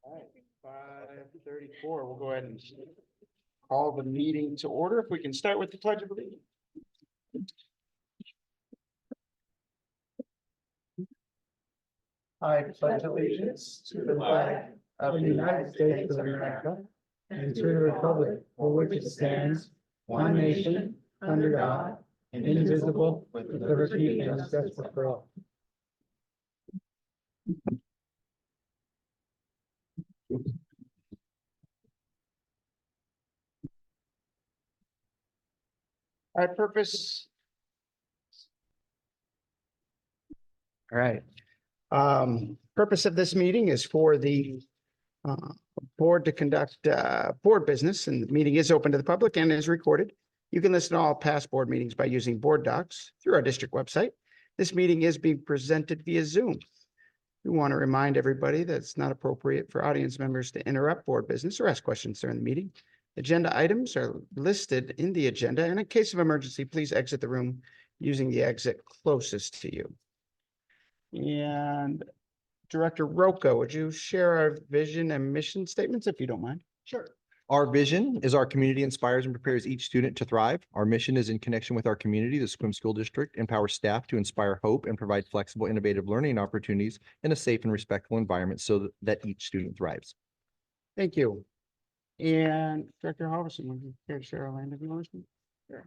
All right, 5:34. We'll go ahead and call the meeting to order. If we can start with the Pledge of Allegiance. I pledge allegiance to the flag of the United States of America and to the republic for which it stands, one nation, under God, indivisible, with liberty and justice for all. All right, purpose. All right. Purpose of this meeting is for the board to conduct board business, and the meeting is open to the public and is recorded. You can listen to all past board meetings by using board docs through our district website. This meeting is being presented via Zoom. We want to remind everybody that it's not appropriate for audience members to interrupt board business or ask questions during the meeting. Agenda items are listed in the agenda, and in case of emergency, please exit the room using the exit closest to you. And Director Rocco, would you share our vision and mission statements if you don't mind? Sure. Our vision is our community inspires and prepares each student to thrive. Our mission is in connection with our community. The Sequim School District empowers staff to inspire hope and provide flexible, innovative learning opportunities in a safe and respectful environment so that each student thrives. Thank you. And Director Halverson, would you care to share our land acknowledgement? Sure.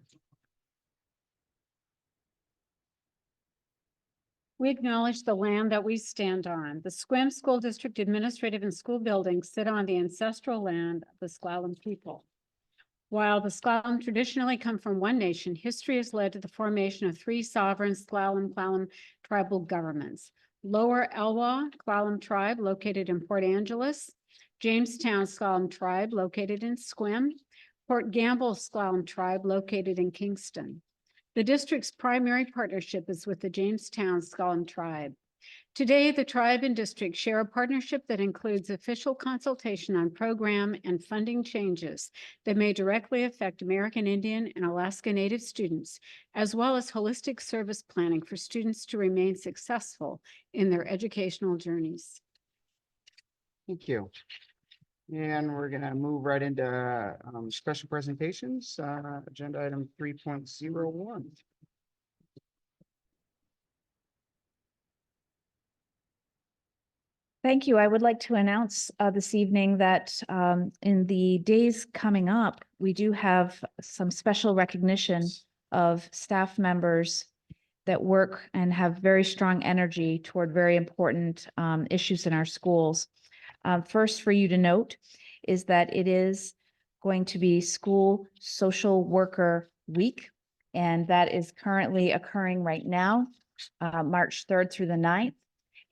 We acknowledge the land that we stand on. The Sequim School District administrative and school buildings sit on the ancestral land of the S'Klallam people. While the S'Klallam traditionally come from one nation, history has led to the formation of three sovereign S'Klallam tribal governments. Lower Elwha S'Klallam tribe located in Port Angeles, Jamestown S'Klallam tribe located in Sequim, Port Gamble S'Klallam tribe located in Kingston. The district's primary partnership is with the Jamestown S'Klallam tribe. Today, the tribe and district share a partnership that includes official consultation on program and funding changes that may directly affect American Indian and Alaska Native students, as well as holistic service planning for students to remain successful in their educational journeys. Thank you. And we're going to move right into special presentations, agenda item 3.01. Thank you. I would like to announce this evening that in the days coming up, we do have some special recognition of staff members that work and have very strong energy toward very important issues in our schools. First, for you to note is that it is going to be School Social Worker Week, and that is currently occurring right now, March 3rd through the 9th.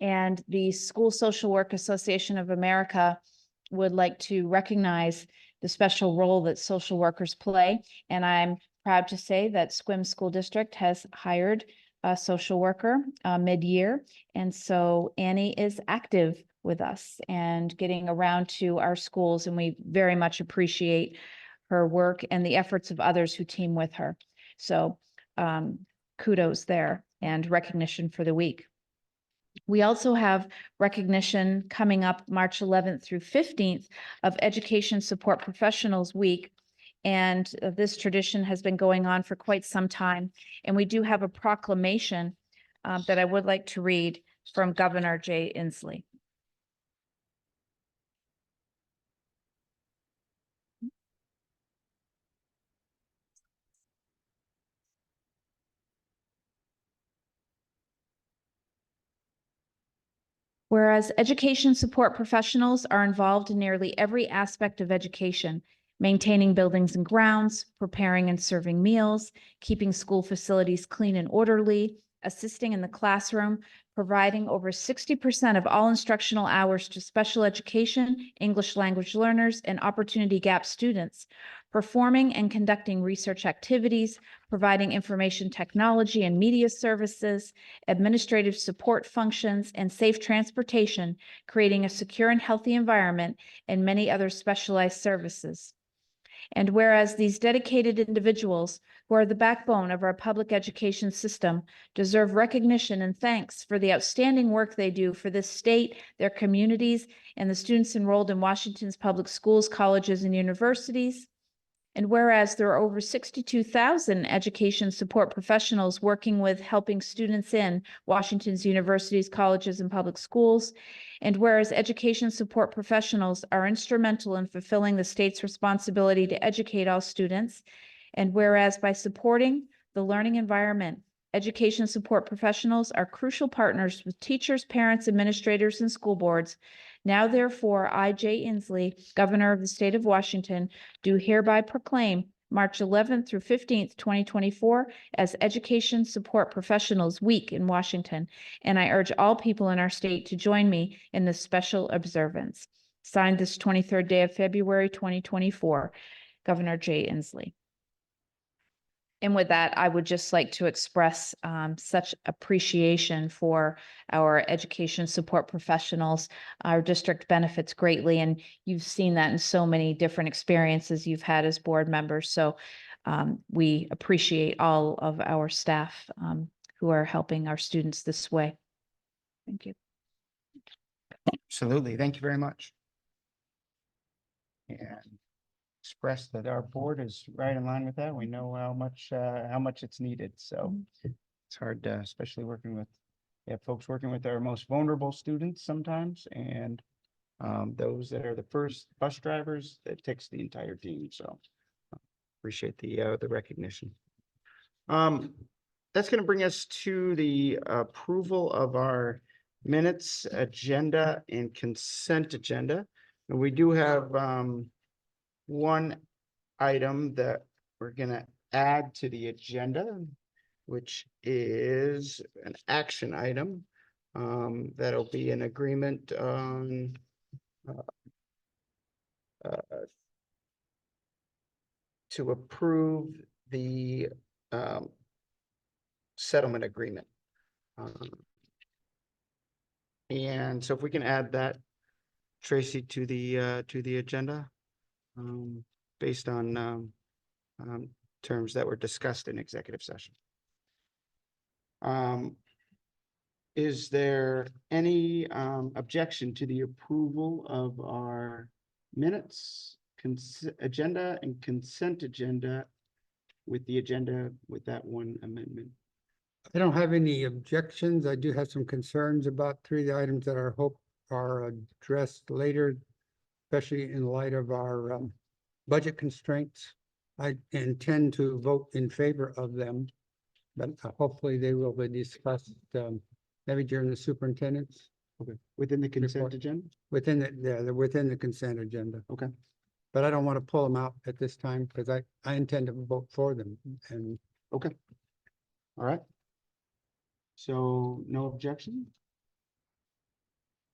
And the School Social Work Association of America would like to recognize the special role that social workers play. And I'm proud to say that Sequim School District has hired a social worker mid-year. And so Annie is active with us and getting around to our schools, and we very much appreciate her work and the efforts of others who team with her. So kudos there and recognition for the week. We also have recognition coming up March 11th through 15th of Education Support Professionals Week. And this tradition has been going on for quite some time. And we do have a proclamation that I would like to read from Governor Jay Inslee. Whereas education support professionals are involved in nearly every aspect of education, maintaining buildings and grounds, preparing and serving meals, keeping school facilities clean and orderly, assisting in the classroom, providing over 60% of all instructional hours to special education, English language learners, and opportunity gap students, performing and conducting research activities, providing information technology and media services, administrative support functions, and safe transportation, creating a secure and healthy environment, and many other specialized services. And whereas these dedicated individuals who are the backbone of our public education system deserve recognition and thanks for the outstanding work they do for this state, their communities, and the students enrolled in Washington's public schools, colleges, and universities. And whereas there are over 62,000 education support professionals working with helping students in Washington's universities, colleges, and public schools, and whereas education support professionals are instrumental in fulfilling the state's responsibility to educate all students, and whereas by supporting the learning environment, education support professionals are crucial partners with teachers, parents, administrators, and school boards. Now therefore, I, Jay Inslee, Governor of the State of Washington, do hereby proclaim March 11th through 15th, 2024 as Education Support Professionals Week in Washington, and I urge all people in our state to join me in this special observance. Signed this 23rd day of February, 2024, Governor Jay Inslee. And with that, I would just like to express such appreciation for our education support professionals. Our district benefits greatly, and you've seen that in so many different experiences you've had as board members. So we appreciate all of our staff who are helping our students this way. Thank you. Absolutely. Thank you very much. And express that our board is right in line with that. We know how much it's needed. So it's hard, especially working with, folks working with our most vulnerable students sometimes, and those that are the first bus drivers. It takes the entire team. So appreciate the recognition. That's going to bring us to the approval of our minutes, agenda, and consent agenda. And we do have one item that we're going to add to the agenda, which is an action item. That'll be an agreement on to approve the settlement agreement. And so if we can add that, Tracy, to the agenda, based on terms that were discussed in executive session. Is there any objection to the approval of our minutes, agenda, and consent agenda with the agenda with that one amendment? I don't have any objections. I do have some concerns about three of the items that I hope are addressed later, especially in light of our budget constraints. I intend to vote in favor of them, but hopefully they will be discussed maybe during the superintendent's. Okay. Within the consent report. agenda? Within they're within the consent agenda. Okay. But I don't want to pull them out at this time because I intend to vote for them. And okay. All right. So no objection?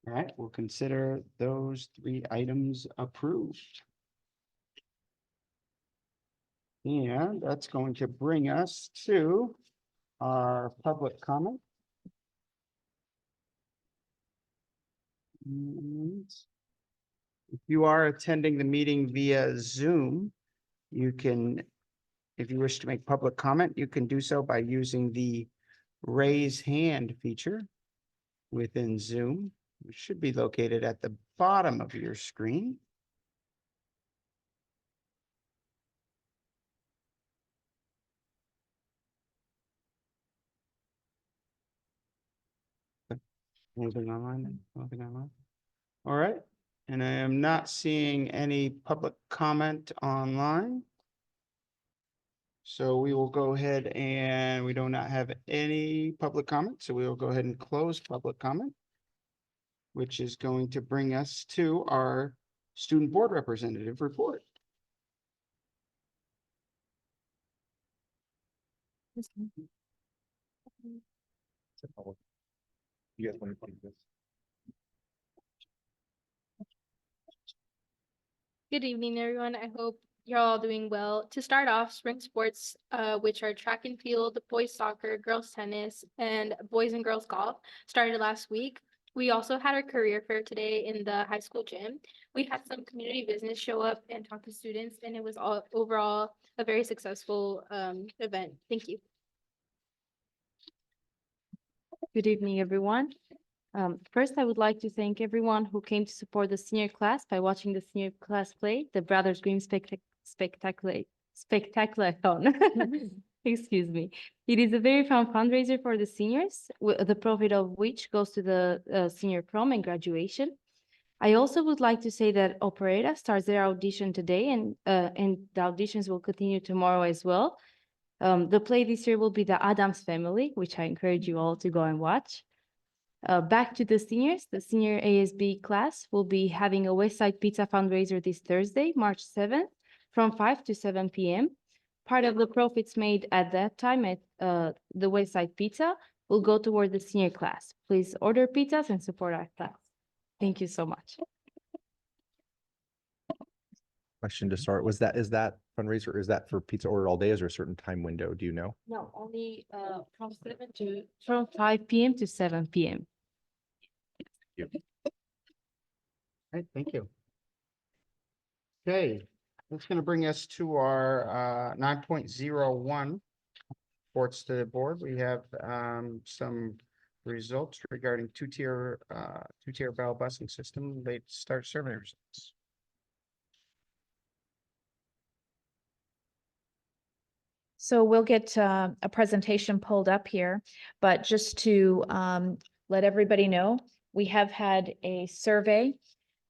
All right, we'll consider those three items approved. And that's going to bring us to our public comment. And if you are attending the meeting via Zoom, you can, if you wish to make public comment, you can do so by using the raise hand feature within Zoom, which should be located at the bottom of your screen. Anything online? Nothing online? All right. And I am not seeing any public comment online. So we will go ahead, and we do not have any public comment. So we will go ahead and close public comment, which is going to bring us to our student board representative report. You guys want to this? Good evening, everyone. I hope you're all doing well. To start off, spring sports, which are track and field, boys soccer, girls tennis, and boys and girls golf, started last week. We also had our career fair today in the high school gym. We had some community business show up and talk to students, and it was all overall a very successful event. Thank you. Good evening, everyone. First, I would like to thank everyone who came to support the senior class by watching the senior class play, the Brothers Grimm Spectacular-thon. Excuse me. It is a very fun fundraiser for the seniors, the profit of which goes to the senior prom and graduation. I also would like to say that Opereta starts their audition today, and the auditions will continue tomorrow as well. The play this year will be The Addams Family, which I encourage you all to go and watch. Back to the seniors, the senior ASB class will be having a West Side Pizza fundraiser this Thursday, March 7th, from 5 to 7 p.m. Part of the profits made at that time at the West Side Pizza will go toward the senior class. Please order pizzas and support our class. Thank you so much. Question to start, is that fundraiser, is that for pizza ordered all day? Is there a certain time window? Do you know? No, only from 5 p.m. to 7 p.m. All right, thank you. Okay, that's going to bring us to our 9.01 reports to the board. We have some results regarding two-tier bell busing system late start survey results. So we'll get a presentation pulled up here, but just to let everybody know, we have had a survey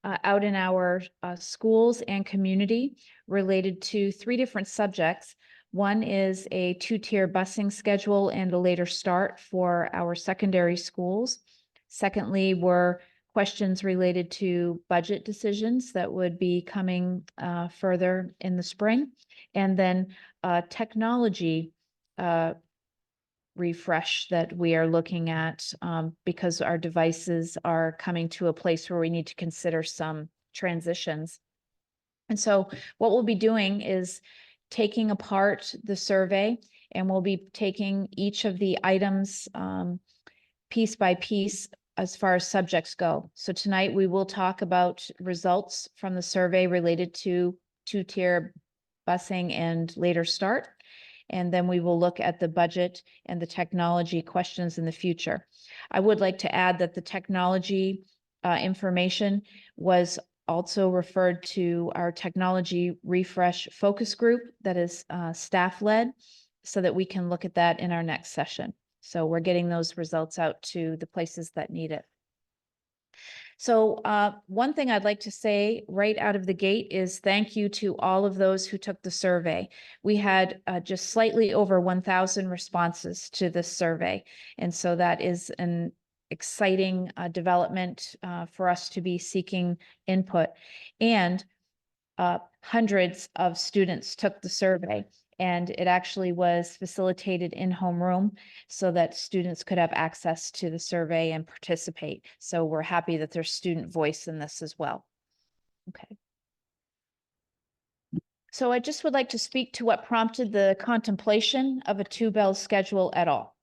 out in our schools and community related to 3 different subjects. One is a 2-tier busing schedule and a later start for our secondary schools. Secondly, were questions related to budget decisions that would be coming further in the spring. And then technology refresh that we are looking at because our devices are coming to a place where we need to consider some transitions. And so what we'll be doing is taking apart the survey, and we'll be taking each of the items piece by piece as far as subjects go. So tonight we will talk about results from the survey related to 2-tier busing and later start. And then we will look at the budget and the technology questions in the future. I would like to add that the technology information was also referred to our technology refresh focus group that is staff-led, so that we can look at that in our next session. So we're getting those results out to the places that need it. So one thing I'd like to say right out of the gate is thank you to all of those who took the survey. We had just slightly over 1,000 responses to this survey. And so that is an exciting development for us to be seeking input. And hundreds of students took the survey. And it actually was facilitated in homeroom so that students could have access to the survey and participate. So we're happy that there's student voice in this as well. Okay. So I just would like to speak to what prompted the contemplation of a 2-bell schedule at all.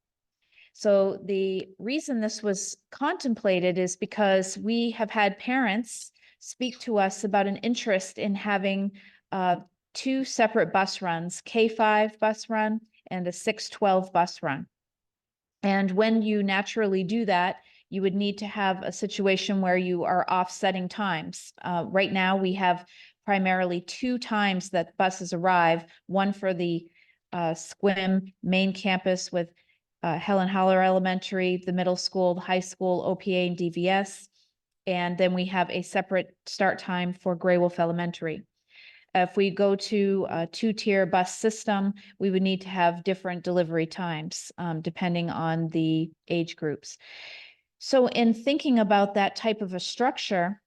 So the reason this was contemplated is because we have had parents speak to us about an interest in having 2 separate bus runs, K5 bus run and a 612 bus run. And when you naturally do that, you would need to have a situation where you are offsetting times. Right now, we have primarily 2 times that buses arrive, one for the SQUIM main campus with Helen Holler Elementary, the middle school, the high school, OPA and DVS. And then we have a separate start time for Gray Wolf Elementary. If we go to a 2-tier bus system, we would need to have different delivery times depending on the age groups. So in thinking about that type of a structure,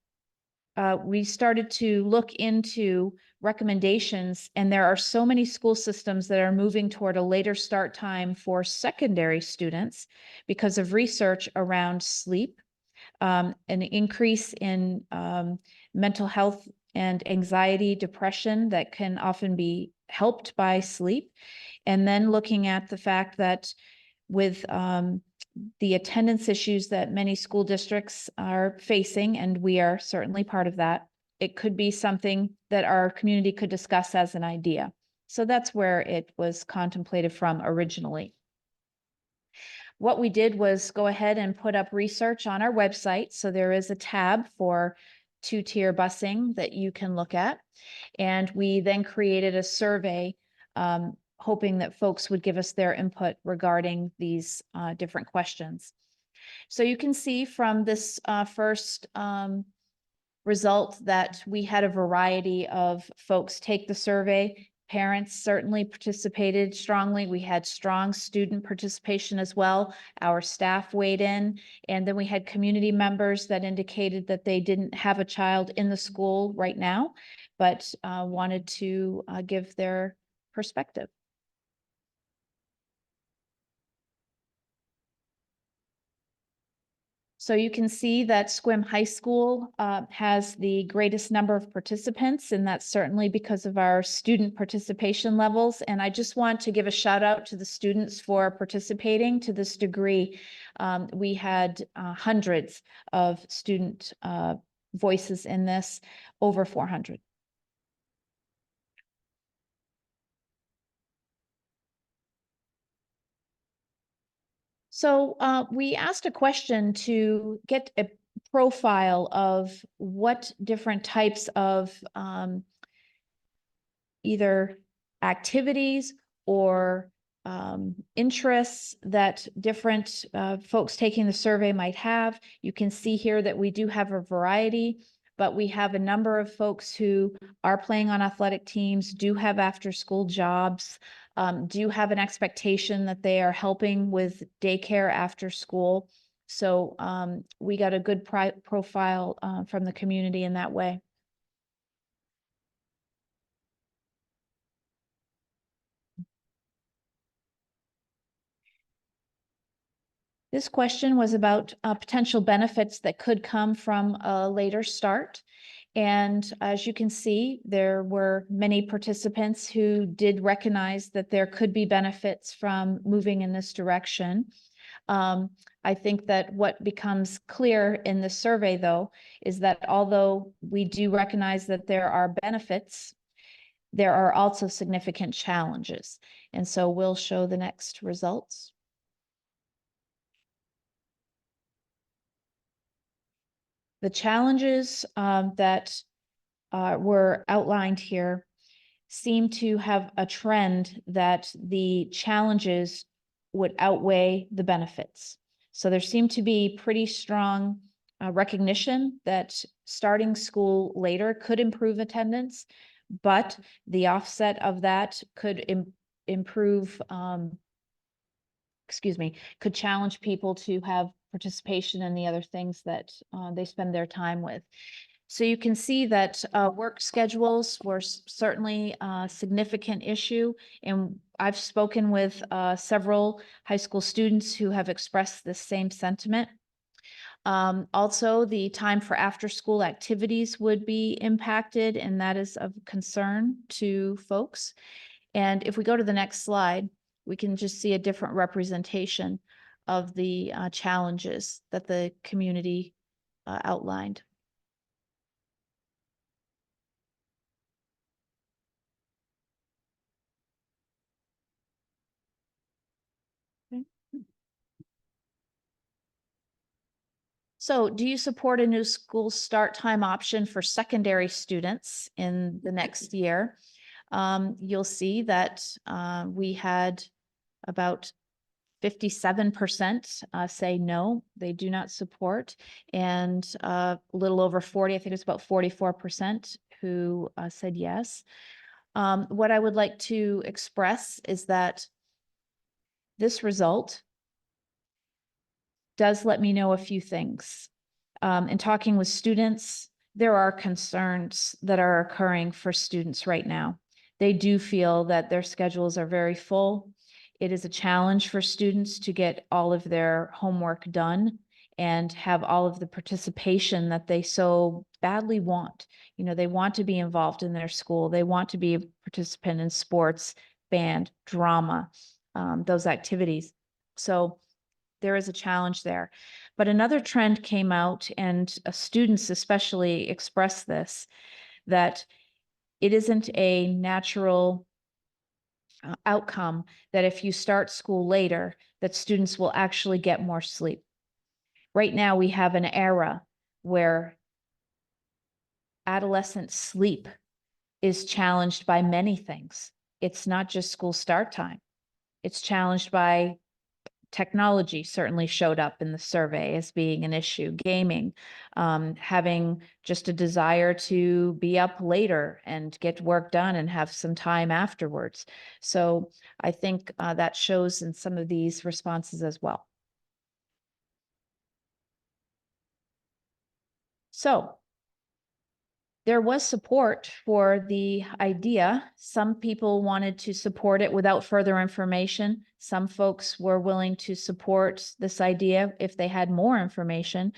we started to look into recommendations, and there are so many school systems that are moving toward a later start time for secondary students because of research around sleep, an increase in mental health and anxiety, depression that can often be helped by sleep. And then looking at the fact that with the attendance issues that many school districts are facing, and we are certainly part of that. It could be something that our community could discuss as an idea. So that's where it was contemplated from originally. What we did was go ahead and put up research on our website. So there is a tab for two-tier busing that you can look at. And we then created a survey, hoping that folks would give us their input regarding these different questions. So you can see from this first result that we had a variety of folks take the survey. Parents certainly participated strongly. We had strong student participation as well. Our staff weighed in, and then we had community members that indicated that they didn't have a child in the school right now, but wanted to give their perspective. So you can see that Sequim High School has the greatest number of participants, and that's certainly because of our student participation levels. And I just want to give a shout out to the students for participating to this degree. We had hundreds of student voices in this, over 400. So we asked a question to get a profile of what different types of either activities or interests that different folks taking the survey might have. You can see here that we do have a variety, but we have a number of folks who are playing on athletic teams, do have after-school jobs, do have an expectation that they are helping with daycare after school. So we got a good profile from the community in that way. This question was about potential benefits that could come from a later start. And as you can see, there were many participants who did recognize that there could be benefits from moving in this direction. I think that what becomes clear in the survey, though, is that although we do recognize that there are benefits, there are also significant challenges. And so we'll show the next results. The challenges that were outlined here seem to have a trend that the challenges would outweigh the benefits. So there seemed to be pretty strong recognition that starting school later could improve attendance, but the offset of that could improve, could challenge people to have participation in the other things that they spend their time with. So you can see that work schedules were certainly a significant issue. And I've spoken with several high school students who have expressed the same sentiment. Also, the time for after-school activities would be impacted, and that is of concern to folks. And if we go to the next slide, we can just see a different representation of the challenges that the community outlined. So do you support a new school start time option for secondary students in the next year? You'll see that we had about 57% say no, they do not support, and a little over 40, I think it's about 44% who said yes. What I would like to express is that this result does let me know a few things. In talking with students, there are concerns that are occurring for students right now. They do feel that their schedules are very full. It is a challenge for students to get all of their homework done and have all of the participation that they so badly want. You know, they want to be involved in their school. They want to be a participant in sports, band, drama, those activities. So there is a challenge there. But another trend came out, and students especially expressed this, that it isn't a natural outcome that if you start school later, that students will actually get more sleep. Right now, we have an era where adolescent sleep is challenged by many things. It's not just school start time. It's challenged by technology, certainly showed up in the survey as being an issue. Gaming, having just a desire to be up later and get work done and have some time afterwards. So I think that shows in some of these responses as well. So there was support for the idea. Some people wanted to support it without further information. Some folks were willing to support this idea if they had more information,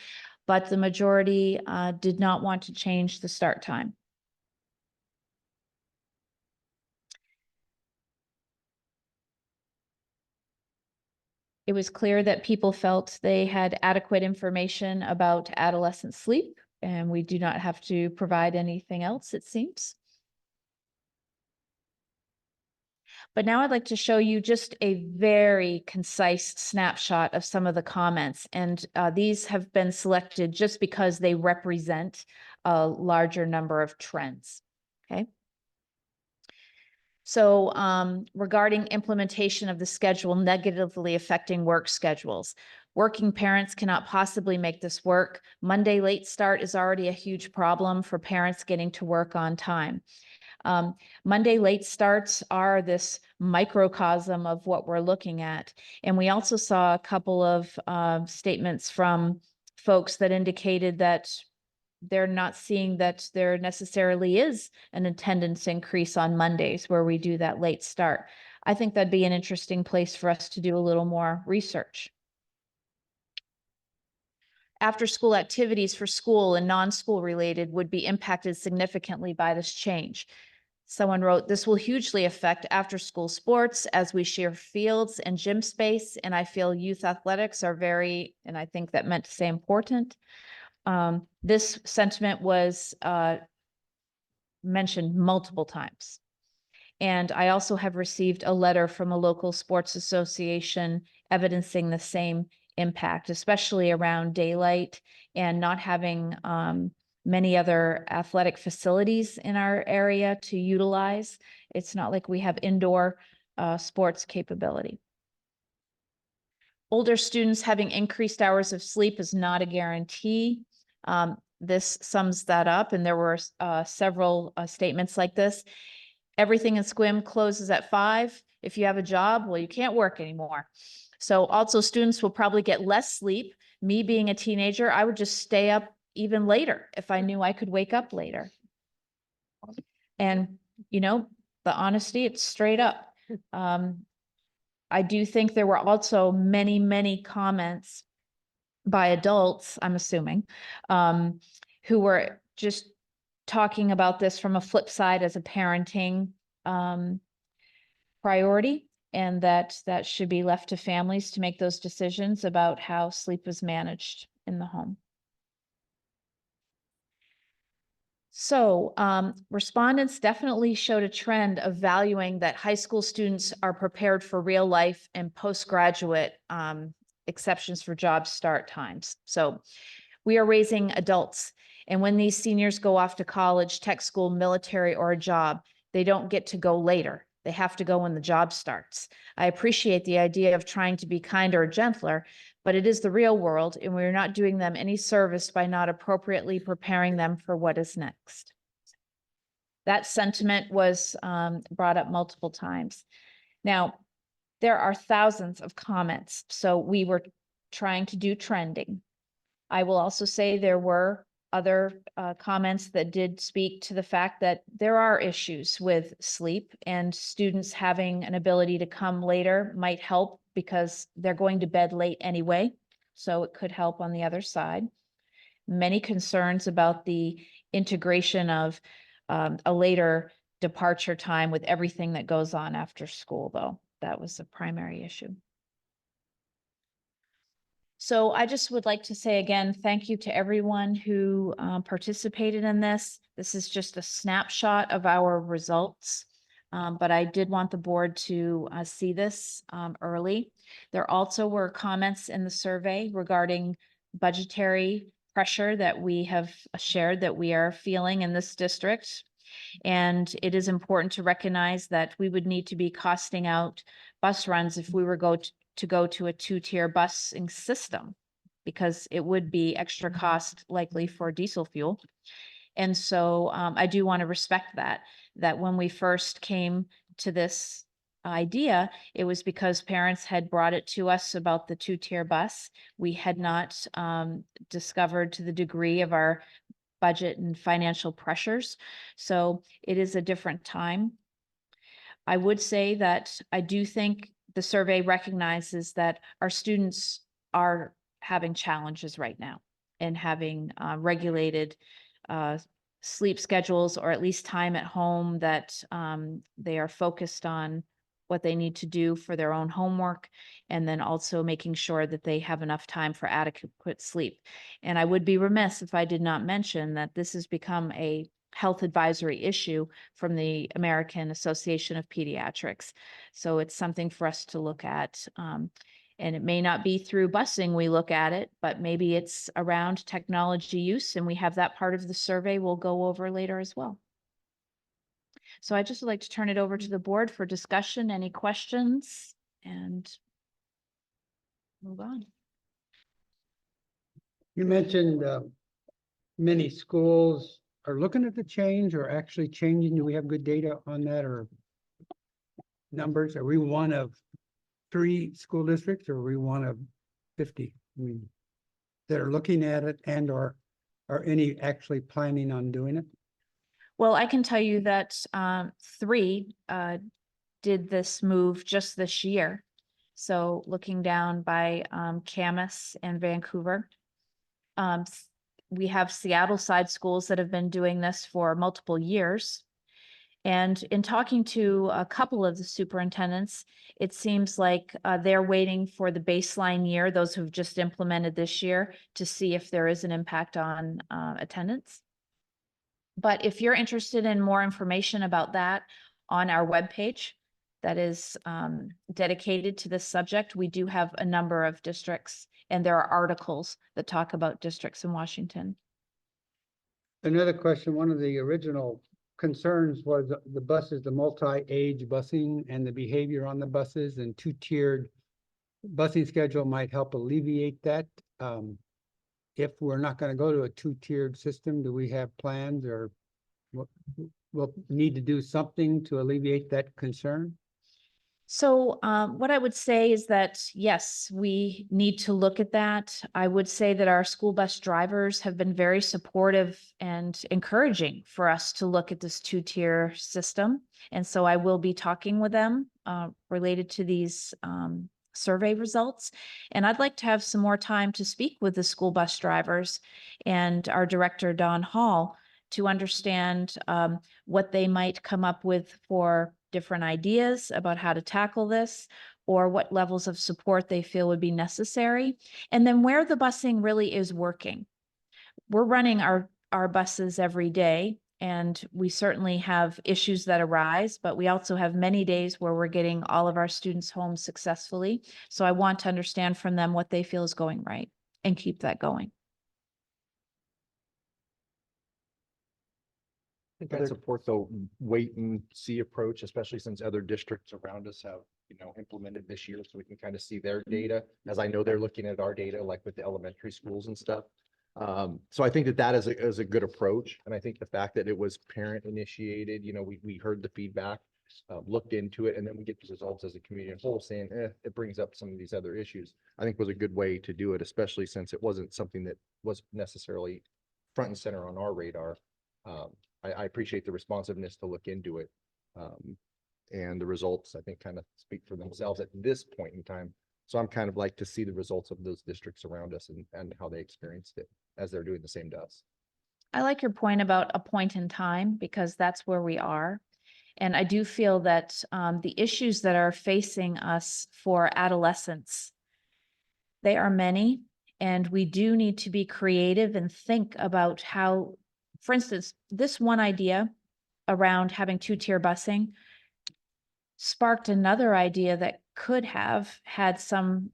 but the majority did not want to change the start time. It was clear that people felt they had adequate information about adolescent sleep, and we do not have to provide anything else, it seems. But now I'd like to show you just a very concise snapshot of some of the comments. And these have been selected just because they represent a larger number of trends, okay? So regarding implementation of the schedule negatively affecting work schedules, working parents cannot possibly make this work. Monday late start is already a huge problem for parents getting to work on time. Monday late starts are this microcosm of what we're looking at. And we also saw a couple of statements from folks that indicated that they're not seeing that there necessarily is an attendance increase on Mondays where we do that late start. I think that'd be an interesting place for us to do a little more research. After school activities for school and non-school related would be impacted significantly by this change. Someone wrote, this will hugely affect after-school sports as we share fields and gym space, and I feel youth athletics are very, and I think that meant to say important. This sentiment was mentioned multiple times. And I also have received a letter from a local sports association evidencing the same impact, especially around daylight and not having many other athletic facilities in our area to utilize. It's not like we have indoor sports capability. Older students having increased hours of sleep is not a guarantee. This sums that up, and there were several statements like this. Everything in SQUIM closes at 5. If you have a job, well, you can't work anymore. So also students will probably get less sleep. Me being a teenager, I would just stay up even later if I knew I could wake up later. And, you know, the honesty, it's straight up. I do think there were also many, many comments by adults, I'm assuming, who were just talking about this from a flip side as a parenting priority, and that should be left to families to make those decisions about how sleep is managed in the home. So respondents definitely showed a trend of valuing that high school students are prepared for real life and postgraduate exceptions for job start times. So we are raising adults. And when these seniors go off to college, tech school, military, or a job, they don't get to go later. They have to go when the job starts. I appreciate the idea of trying to be kinder or gentler, but it is the real world, and we're not doing them any service by not appropriately preparing them for what is next. That sentiment was brought up multiple times. Now, there are thousands of comments, so we were trying to do trending. I will also say there were other comments that did speak to the fact that there are issues with sleep, and students having an ability to come later might help because they're going to bed late anyway. So it could help on the other side. Many concerns about the integration of a later departure time with everything that goes on after school, though. That was the primary issue. So I just would like to say again, thank you to everyone who participated in this. This is just a snapshot of our results. But I did want the board to see this early. There also were comments in the survey regarding budgetary pressure that we have shared that we are feeling in this district. And it is important to recognize that we would need to be costing out bus runs if we were to go to a two-tier busing system, because it would be extra cost likely for diesel fuel. And so I do want to respect that when we first came to this idea, it was because parents had brought it to us about the two-tier bus. We had not discovered to the degree of our budget and financial pressures. So it is a different time. I would say that I do think the survey recognizes that our students are having challenges right now and having regulated sleep schedules, or at least time at home that they are focused on what they need to do for their own homework, and then also making sure that they have enough time for adequate sleep. And I would be remiss if I did not mention that this has become a health advisory issue from the American Association of Pediatrics. So it's something for us to look at. And it may not be through busing we look at it, but maybe it's around technology use, and we have that part of the survey we'll go over later as well. So I just would like to turn it over to the board for discussion. Any questions? And move on. You mentioned many schools are looking at the change or actually changing. Do we have good data on that, or numbers? Are we one of 3 school districts, or are we one of 50? I mean, that are looking at it, and are any actually planning on doing it? Well, I can tell you that 3 did this move just this year. So looking down by Camas and Vancouver. We have Seattle side schools that have been doing this for multiple years. And in talking to a couple of the superintendents, it seems like they're waiting for the baseline year, those who've just implemented this year, to see if there is an impact on attendance. But if you're interested in more information about that, on our webpage that is dedicated to this subject, we do have a number of districts, and there are articles that talk about districts in Washington. Another question, one of the original concerns was the buses, the multi-age busing and the behavior on the buses, and 2-tiered busing schedule might help alleviate that. If we're not going to go to a 2-tiered system, do we have plans, or we'll need to do something to alleviate that concern? So what I would say is that, yes, we need to look at that. I would say that our school bus drivers have been very supportive and encouraging for us to look at this 2-tier system. And so I will be talking with them related to these survey results. And I'd like to have some more time to speak with the school bus drivers and our director, Don Hall, to understand what they might come up with for different ideas about how to tackle this, or what levels of support they feel would be necessary, and then where the busing really is working. We're running our buses every day, and we certainly have issues that arise, but we also have many days where we're getting all of our students home successfully. So I want to understand from them what they feel is going right and keep that going. I think I support the wait and see approach, especially since other districts around us have, implemented this year, so we can kind of see their data, as I know they're looking at our data, like with the elementary schools and stuff. So I think that is a good approach. And I think the fact that it was parent initiated, we heard the feedback, looked into it, and then we get the results as a community as a whole saying, it brings up some of these other issues, I think was a good way to do it, especially since it wasn't something that was necessarily front and center on our radar. I appreciate the responsiveness to look into it. And the results, I think, kind of speak for themselves at this point in time. So I'm kind of like to see the results of those districts around us and how they experienced it as they're doing the same to us. I like your point about a point in time, because that's where we are. And I do feel that the issues that are facing us for adolescents, they are many, And we do need to be creative and think about how, for instance, this one idea around having two-tier busing sparked another idea that could have had some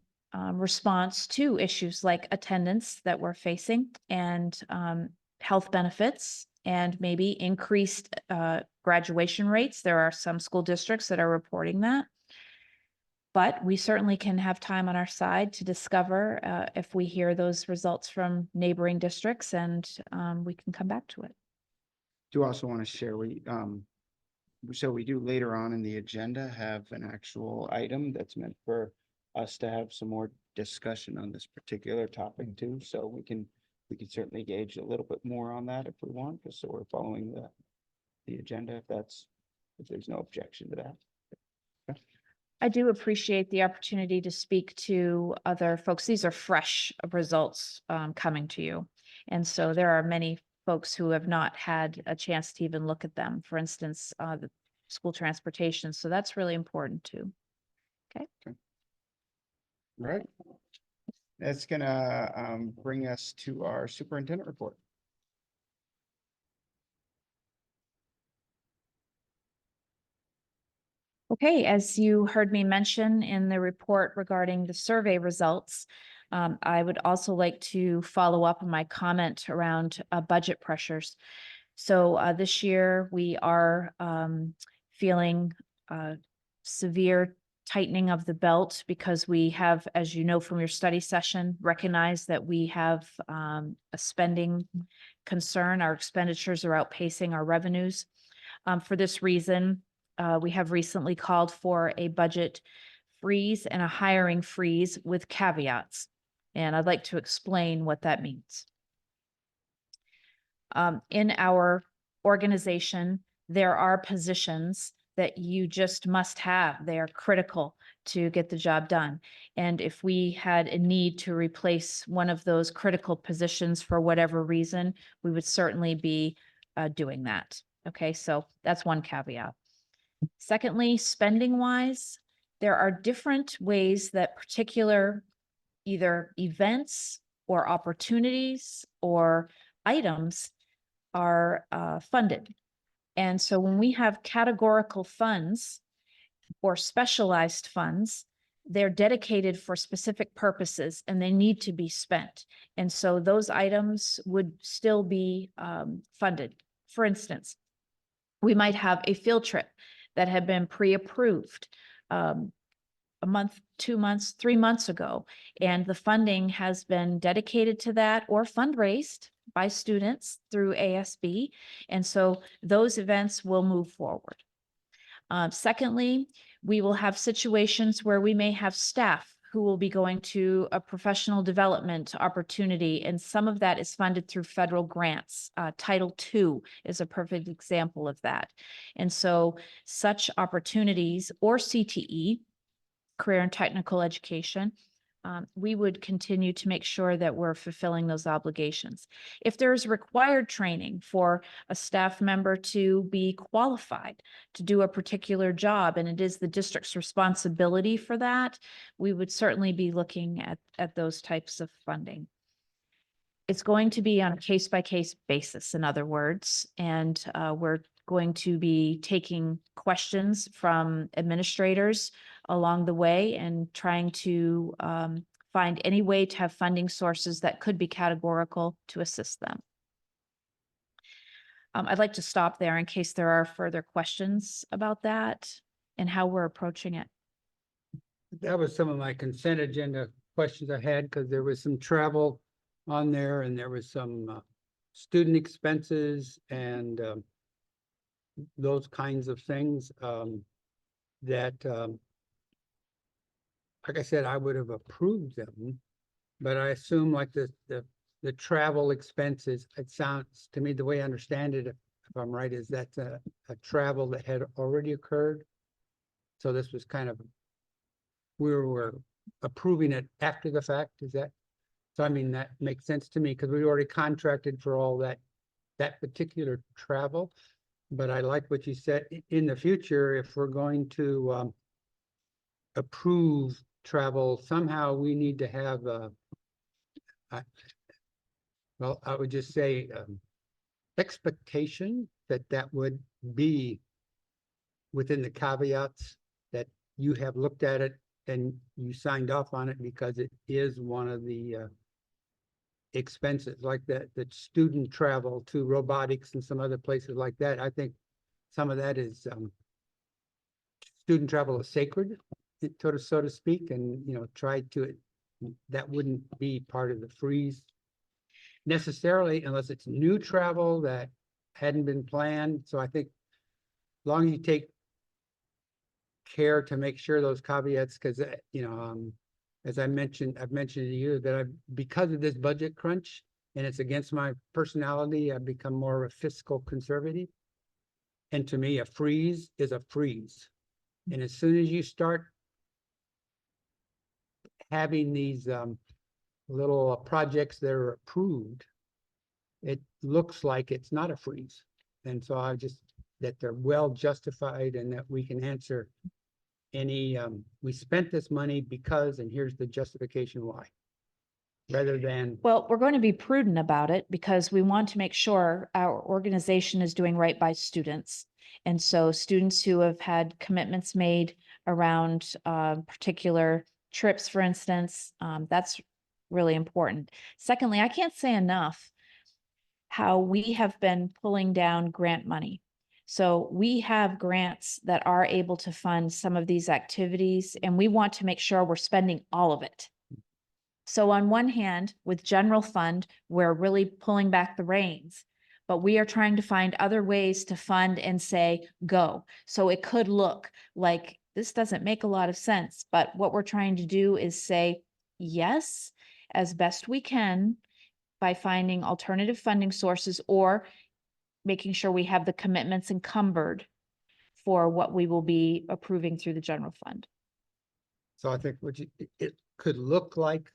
response to issues like attendance that we're facing and health benefits and maybe increased graduation rates. There are some school districts that are reporting that. But we certainly can have time on our side to discover if we hear those results from neighboring districts, and we can come back to it. Do also want to share, so we do later on in the agenda have an actual item that's meant for us to have some more discussion on this particular topic too. So we can certainly gauge a little bit more on that if we want, just so we're following the agenda, if there's no objection to that. I do appreciate the opportunity to speak to other folks. These are fresh results coming to you. And so there are many folks who have not had a chance to even look at them. For instance, the school transportation. So that's really important too. Right. That's gonna bring us to our superintendent report. Okay, as you heard me mention in the report regarding the survey results, I would also like to follow up on my comment around budget pressures. So this year we are feeling severe tightening of the belt because we have, as you know from your study session, recognized that we have a spending concern. Our expenditures are outpacing our revenues. For this reason, we have recently called for a budget freeze and a hiring freeze with caveats. And I'd like to explain what that means. In our organization, there are positions that you just must have. They are critical to get the job done. And if we had a need to replace one of those critical positions for whatever reason, we would certainly be doing that. Okay, so that's one caveat. Secondly, spending wise, there are different ways that particular either events or opportunities or items are funded. And so when we have categorical funds or specialized funds, they're dedicated for specific purposes and they need to be spent. And so those items would still be funded. For instance, we might have a field trip that had been pre-approved a month, 2 months, 3 months ago, and the funding has been dedicated to that or fundraised by students through ASB. And so those events will move forward. Secondly, we will have situations where we may have staff who will be going to a professional development opportunity, and some of that is funded through federal grants. Title II is a perfect example of that. And so such opportunities or CTE, career and technical education, we would continue to make sure that we're fulfilling those obligations. If there's required training for a staff member to be qualified to do a particular job, and it is the district's responsibility for that, we would certainly be looking at those types of funding. It's going to be on a case-by-case basis, in other words, and we're going to be taking questions from administrators along the way and trying to find any way to have funding sources that could be categorical to assist them. I'd like to stop there in case there are further questions about that and how we're approaching it. That was some of my consent agenda questions I had, because there was some travel on there and there was some student expenses and those kinds of things that like I said, I would have approved them, but I assume like the travel expenses, it sounds to me, the way I understand it, if I'm right, is that's a travel that had already occurred. So this was kind of, we were approving it after the fact, is that? So I mean, that makes sense to me because we already contracted for all that particular travel. But I like what you said, in the future, if we're going to approve travel, somehow we need to have Well, I would just say, expectation that would be within the caveats that you have looked at it and you signed off on it because it is one of the expenses like that student travel to robotics and some other places like that. I think some of that is student travel is sacred, so to speak, and try to that wouldn't be part of the freeze necessarily unless it's new travel that hadn't been planned. So I think as long as you take care to make sure those caveats, because as I've mentioned to you that because of this budget crunch and it's against my personality, I've become more of a fiscal conservative. And to me, a freeze is a freeze. And as soon as you start having these little projects that are approved, it looks like it's not a freeze. And so that they're well justified and that we can answer any, we spent this money because, and here's the justification why, rather than. Well, we're going to be prudent about it because we want to make sure our organization is doing right by students. And so students who have had commitments made around particular trips, for instance, that's really important. Secondly, I can't say enough how we have been pulling down grant money. So we have grants that are able to fund some of these activities, and we want to make sure we're spending all of it. So on one hand, with general fund, we're really pulling back the reins, but we are trying to find other ways to fund and say, go. So it could look like this doesn't make a lot of sense, but what we're trying to do is say yes, as best we can by finding alternative funding sources or making sure we have the commitments encumbered for what we will be approving through the general fund. So I think it could look like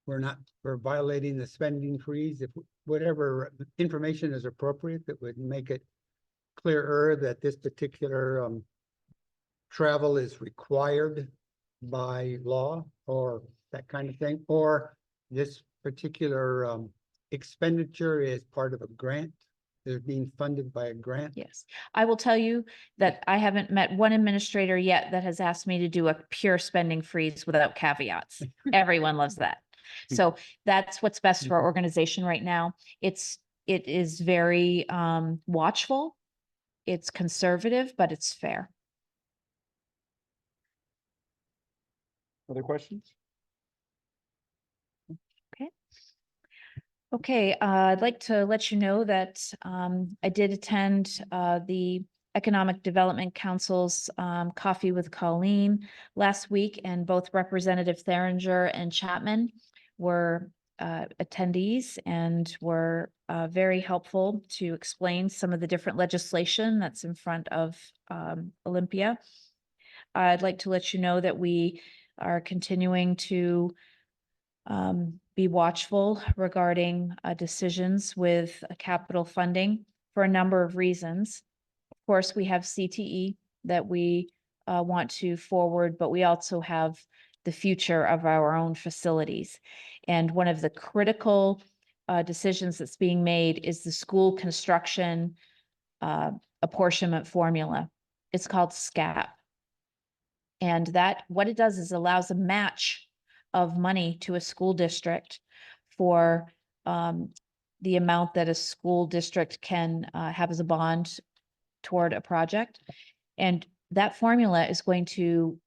we're violating the spending freeze if whatever information is appropriate that would make it clearer that this particular travel is required by law or that kind of thing, or this particular expenditure is part of a grant. They're being funded by a grant. Yes, I will tell you that I haven't met one administrator yet that has asked me to do a pure spending freeze without caveats. Everyone loves that. So that's what's best for our organization right now. It is very watchful. It's conservative, but it's fair. Other questions? Okay, I'd like to let you know that I did attend the Economic Development Council's Coffee with Colleen last week, and both Representative Theringer and Chapman were attendees and were very helpful to explain some of the different legislation that's in front of Olympia. I'd like to let you know that we are continuing to be watchful regarding decisions with capital funding for a number of reasons. Of course, we have CTE that we want to forward, but we also have the future of our own facilities. And one of the critical decisions that's being made is the school construction apportionment formula. It's called SCAP. And that, what it does is allows a match of money to a school district for the amount that a school district can have as a bond toward a project. And that formula is going to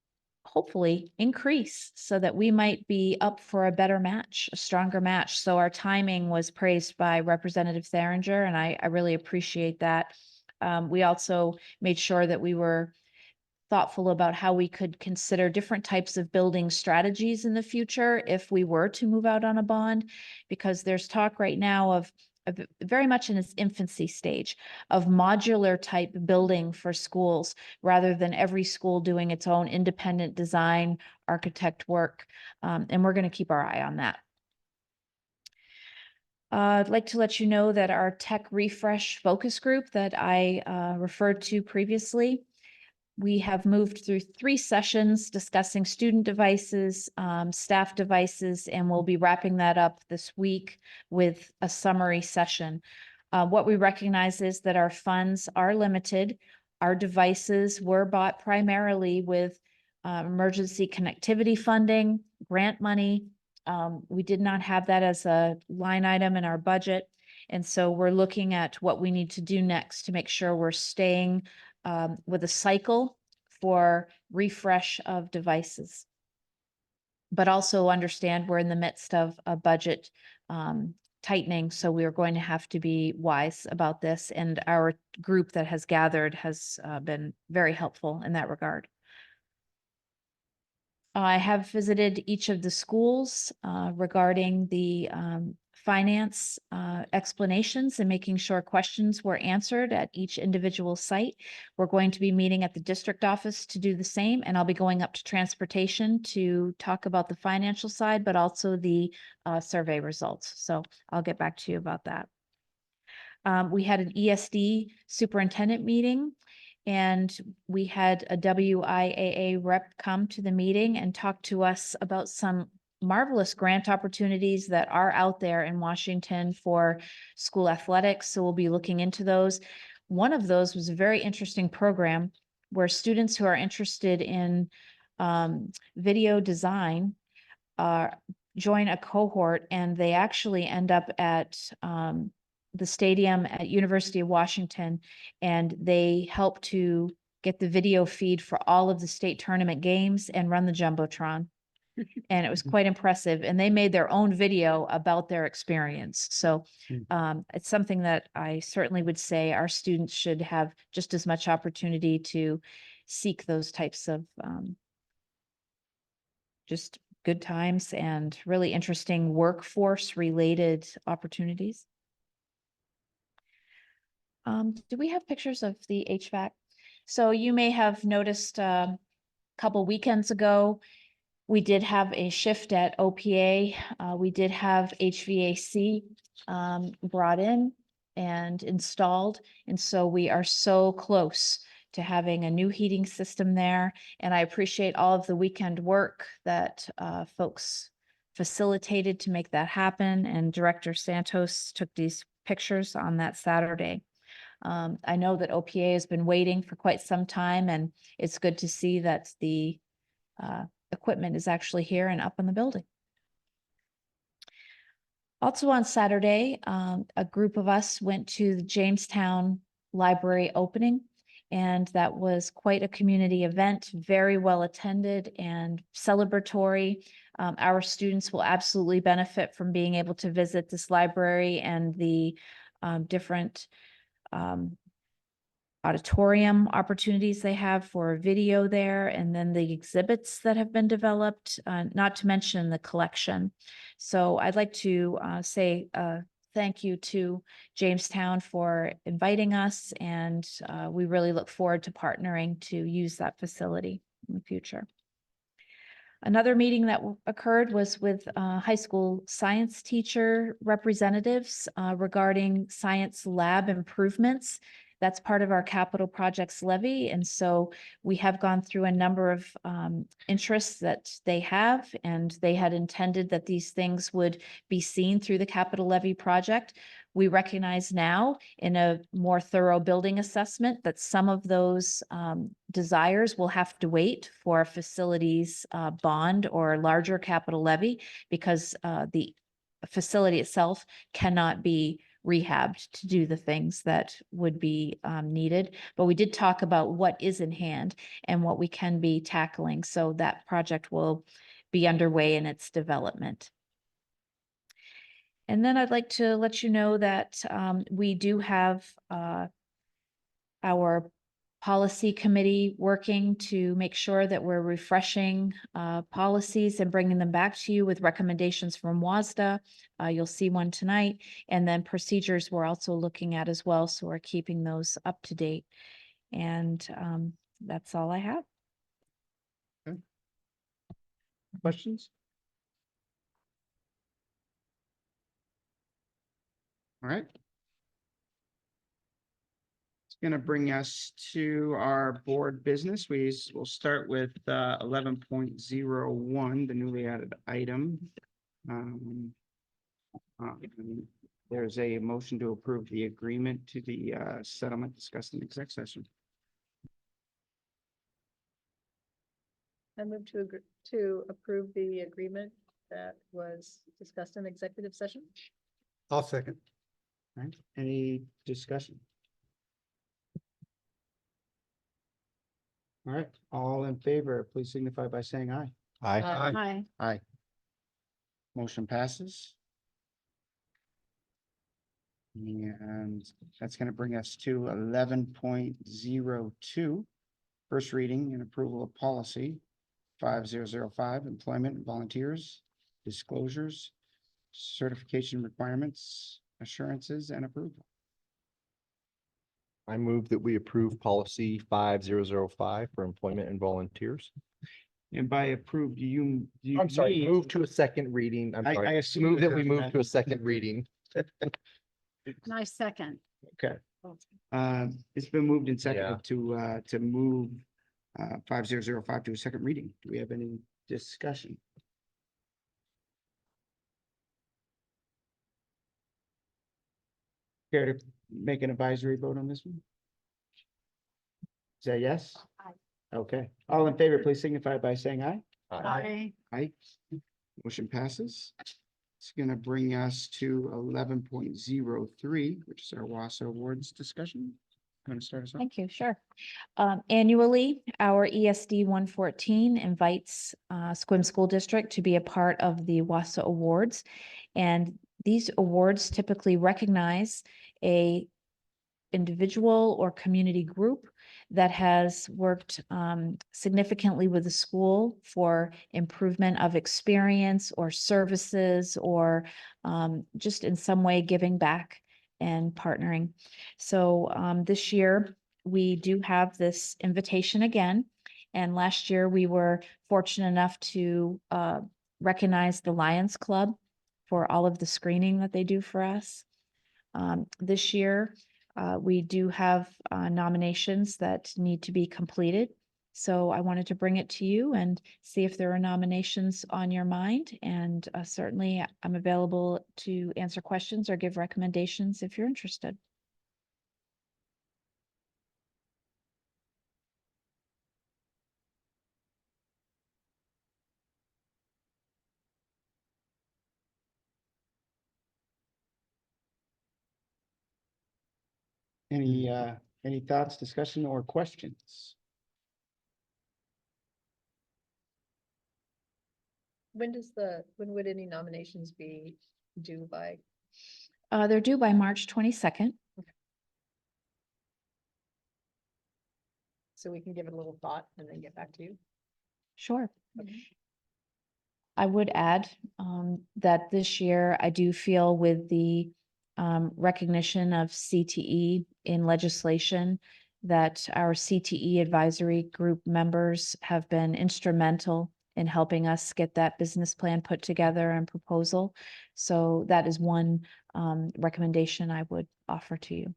hopefully increase so that we might be up for a better match, a stronger match. So our timing was praised by Representative Theringer, and I really appreciate that. We also made sure that we were thoughtful about how we could consider different types of building strategies in the future if we were to move out on a bond, because there's talk right now of very much in its infancy stage of modular type building for schools rather than every school doing its own independent design architect work. And we're going to keep our eye on that. I'd like to let you know that our tech refresh focus group that I referred to previously We have moved through 3 sessions discussing student devices, staff devices, and we'll be wrapping that up this week with a summary session. What we recognize is that our funds are limited. Our devices were bought primarily with emergency connectivity funding, grant money. We did not have that as a line item in our budget. And so we're looking at what we need to do next to make sure we're staying with a cycle for refresh of devices. But also understand we're in the midst of a budget tightening, so we are going to have to be wise about this. And our group that has gathered has been very helpful in that regard. I have visited each of the schools regarding the finance explanations and making sure questions were answered at each individual site. We're going to be meeting at the district office to do the same, and I'll be going up to transportation to talk about the financial side, but also the survey results. So I'll get back to you about that. We had an ESD superintendent meeting, and we had a WIAA rep come to the meeting and talk to us about some marvelous grant opportunities that are out there in Washington for school athletics. So we'll be looking into those. One of those was a very interesting program where students who are interested in video design join a cohort, and they actually end up at the stadium at University of Washington, and they help to get the video feed for all of the state tournament games and run the Jumbotron. And it was quite impressive. And they made their own video about their experience. So it's something that I certainly would say our students should have just as much opportunity to seek those types of just good times and really interesting workforce related opportunities. Do we have pictures of the HVAC? So you may have noticed a couple weekends ago, we did have a shift at OPA. We did have HVAC brought in and installed. And so we are so close to having a new heating system there. And I appreciate all of the weekend work that folks facilitated to make that happen. And Director Santos took these pictures on that Saturday. I know that OPA has been waiting for quite some time, and it's good to see that the equipment is actually here and up in the building. Also on Saturday, a group of us went to the Jamestown Library opening, and that was quite a community event, very well attended and celebratory. Our students will absolutely benefit from being able to visit this library and the different auditorium opportunities they have for video there, and then the exhibits that have been developed, not to mention the collection. So I'd like to say thank you to Jamestown for inviting us, and we really look forward to partnering to use that facility in the future. Another meeting that occurred was with high school science teacher representatives regarding science lab improvements. That's part of our capital projects levy. And so we have gone through a number of interests that they have, and they had intended that these things would be seen through the capital levy project. We recognize now in a more thorough building assessment that some of those desires will have to wait for a facilities bond or larger capital levy, because the facility itself cannot be rehabbed to do the things that would be needed. But we did talk about what is in hand and what we can be tackling. So that project will be underway in its development. And then I'd like to let you know that we do have our policy committee working to make sure that we're refreshing policies and bringing them back to you with recommendations from WASA. You'll see one tonight, and then procedures we're also looking at as well. So we're keeping those up to date. And that's all I have. Questions? All right. gonna bring us to our board business. Will start with 11.01, the newly added item. There's a motion to approve the agreement to the settlement discussed in exec session. I move to agree to approve the agreement that was discussed in executive session. I'll second. All right, any discussion? All right, all in favor, please signify by saying aye. Aye. Hi. Aye. Motion passes. And that's gonna bring us to 11.02. First reading and approval of policy 5005, employment and volunteers, disclosures, certification requirements, assurances, and approval. I move that we approve policy 5005 for employment and volunteers. And by approved, do you I'm sorry, mean- move to a second reading. I'm I sorry. assume Move that you're we doing move that. to a second reading. Nice second. Okay. It's been moved and Yeah. seconded to move 5005 to a second reading. Do we have any discussion? Care to make an advisory vote on this one? Is that yes? Aye. Okay, all in favor, please signify by saying aye. Hi. Aye. Motion passes. It's gonna bring us to 11.03, which is our WASA awards discussion. Want to start us off? Thank you, sure. Annually, our ESD 114 invites Sequim School District to be a part of the WASA Awards. And these awards typically recognize a individual or community group that has worked significantly with the school for improvement of experience or services or just in some way giving back and partnering. So this year, we do have this invitation again. And last year, we were fortunate enough to recognize the Lions Club for all of the screening that they do for us. This year, we do have nominations that need to be completed. So I wanted to bring it to you and see if there are nominations on your mind. And certainly I'm available to answer questions or give recommendations if you're interested. Any thoughts, discussion, or questions? When would any nominations be due by? They're due by March 22nd. So we can give it a little thought and then get back to you. Sure. Okay. I would add that this year I do feel with the recognition of CTE in legislation that our CTE advisory group members have been instrumental in helping us get that business plan put together and proposal. So that is one recommendation I would offer to you.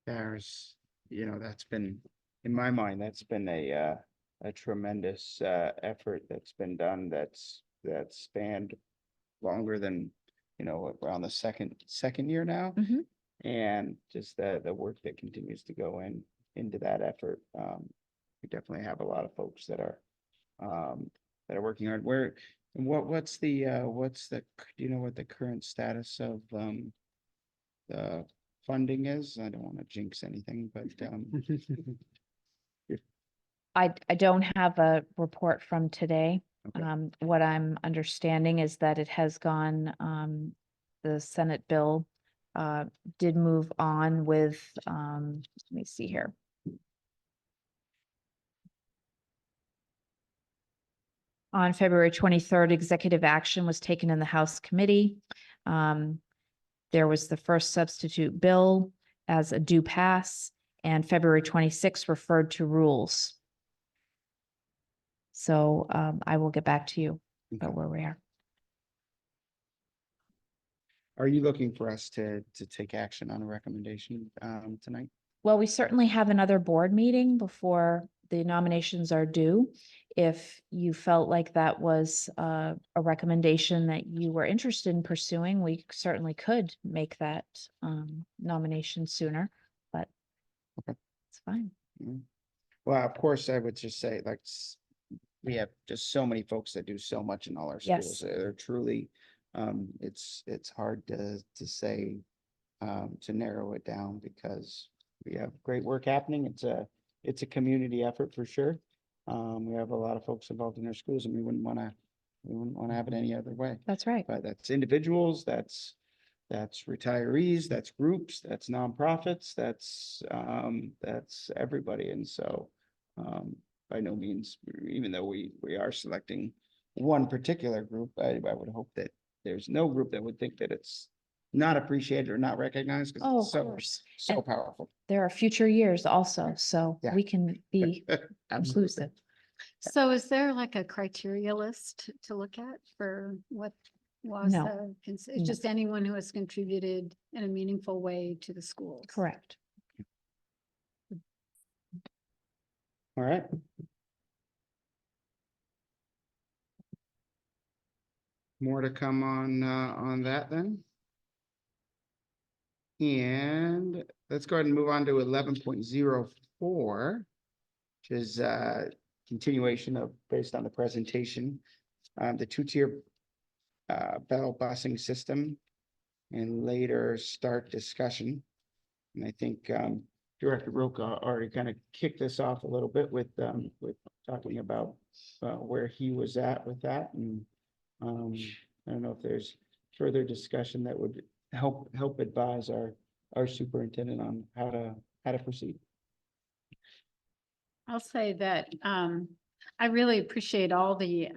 There's, that's been, in my mind, that's been a tremendous effort that's been done that spanned longer than, around the second year now. Mhm. And just the work that continues to go into that effort. We definitely have a lot of folks that are working hard. What's the, do you know what the current status of the funding is? I don't want to jinx anything, but I don't have a report from today. Okay. What I'm understanding is that it has gone, the Senate bill did move on with, let me see here. On February 23rd, executive action was taken in the House committee. There was the first substitute bill as a due pass, and February 26th referred to rules. So I will get back to you about where we are. are you looking for us to take action on a recommendation tonight? Well, we certainly have another board meeting before the nominations are due. If you felt like that was a recommendation that you were interested in pursuing, we certainly could make that nomination sooner, but Okay. it's fine. Well, of course, I would just say like we have just so many folks that do so much in all our schools. Yes. They're truly, it's hard to say, to narrow it down because we have great work happening. It's a community effort for sure. We have a lot of folks involved in our schools and we wouldn't want to have it any other way. That's right. But that's individuals, that's retirees, that's groups, that's nonprofits, that's everybody. And so, by no means, even though we are selecting one particular group, I would hope that there's no group that would think that it's not appreciated or not recognized because Oh, it's of so, course. so And powerful. there are future years also, so Yeah. we can be Absolutely. inclusive. So is there like a criteria list to look at for what WASA? It's No. just anyone who has contributed in a meaningful way to the schools. Correct. All right. More to come on that then. And let's go ahead and move on to 11.04, which is continuation of based on the presentation, the two-tier bell busing system and later start discussion. And I think Director Roca already kind of kicked this off a little bit with talking about where he was at with that. And I don't know if there's further discussion that would help advise our superintendent on how to proceed. I'll say that I really appreciate all the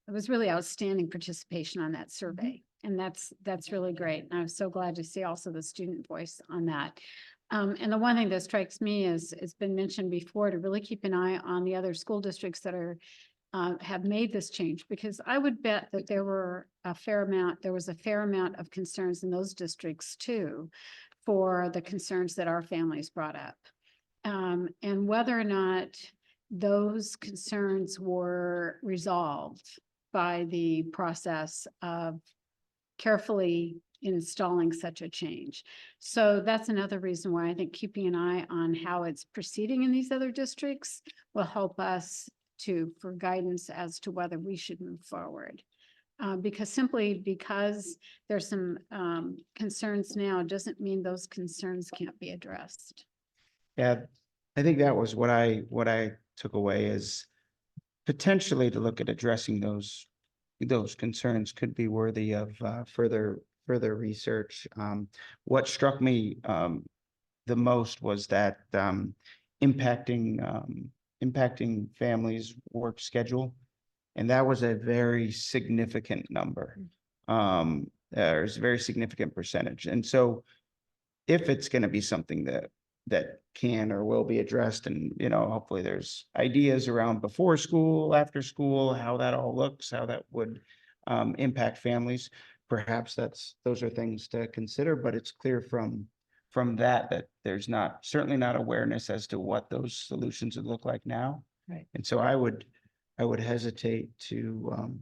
it was really outstanding participation on that survey. And that's really great. And I was so glad to see also the student voice on that. And the one thing that strikes me is, it's been mentioned before, to really keep an eye on the other school districts that are have made this change, because I would bet that there was a fair amount of concerns in those districts too, for the concerns that our families brought up. And whether or not those concerns were resolved by the process of carefully installing such a change. So that's another reason why I think keeping an eye on how it's proceeding in these other districts will help us for guidance as to whether we should move forward. Because there's some concerns now doesn't mean those concerns can't be addressed. Yeah, I think that was what I took away is potentially to look at addressing those concerns could be worthy of further research. What struck me the most was that impacting families' work schedule, and that was a very significant number. There's a very significant percentage, and so if it's going to be something that can or will be addressed, and hopefully there's ideas around before school, after school, how that all looks, how that would impact families. Perhaps those are things to consider, but it's clear from that there's certainly not awareness as to what those solutions would look like now. Right. And so I would hesitate to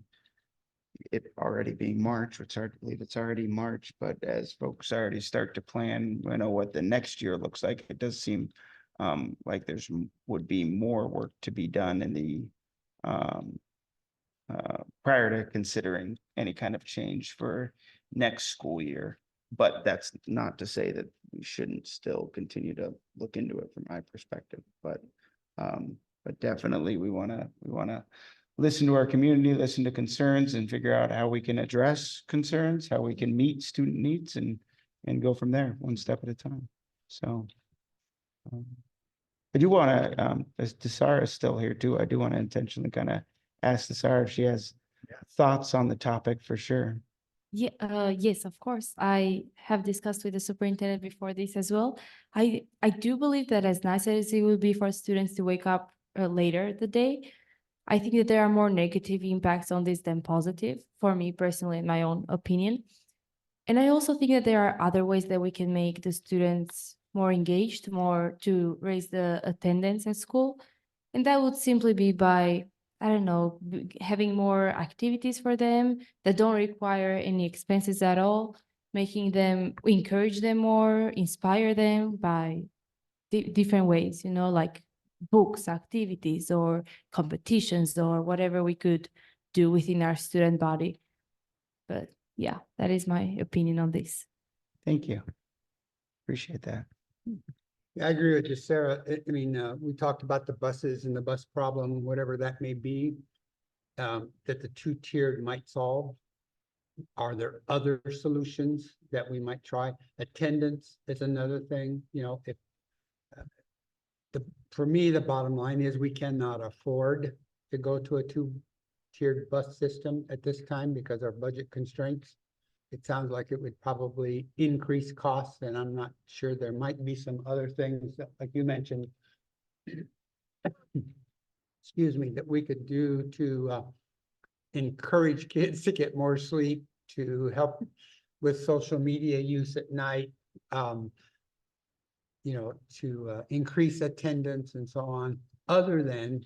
it already being March. It's hard to believe it's already March, but as folks already start to plan, what the next year looks like, it does seem like would be more work to be done in the prior to considering any kind of change for next school year. But that's not to say that we shouldn't still continue to look into it from my perspective. But definitely we want to listen to our community, listen to concerns, and figure out how we can address concerns, how we can meet student needs, and go from there, one step at a time. So I do want to, as Desara is still here too, I do want to intentionally kind of ask Desara if she has thoughts on the topic for sure. Yeah, yes, of course. I have discussed with the superintendent before this as well. I do believe that as nice as it would be for students to wake up later the day, I think that there are more negative impacts on this than positive, for me personally, in my own opinion. And I also think that there are other ways that we can make the students more engaged, more to raise the attendance at school. And that would simply be by, I don't know, having more activities for them that don't require any expenses at all, making them, encourage them more, inspire them by different ways, you know, like books, activities, or competitions, or whatever we could do within our student body. But yeah, that is my opinion on this. Thank you. Appreciate that. Yeah, I agree with you, Sarah. I mean, we talked about the buses and the bus problem, whatever that may be, that the two-tiered might solve. Are there other solutions that we might try? Attendance is another thing, you know, if for me, the bottom line is we cannot afford to go to a two-tiered bus system at this time because our budget constraints. It sounds like it would probably increase costs, and I'm not sure. There might be some other things that, like you mentioned, excuse me, that we could do to encourage kids to get more sleep, to help with social media use at night, you know, to increase attendance and so on, other than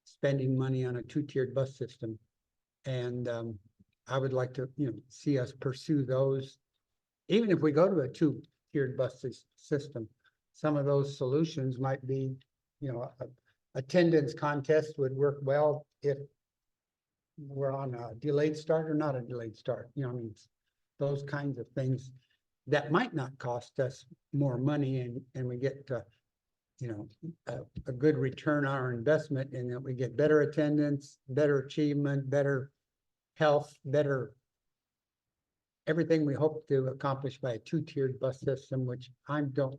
spending money on a two-tiered bus system. And I would like to, you know, see us pursue those. Even if we go to a two-tiered bus system, some of those solutions might be, you know, attendance contest would work well if we're on a delayed start or not a delayed start. You know, I mean, those kinds of things that might not cost us more money, and we get you know, a good return on our investment, and that we get better attendance, better achievement, better health, better everything we hope to accomplish by a two-tiered bus system, which I don't,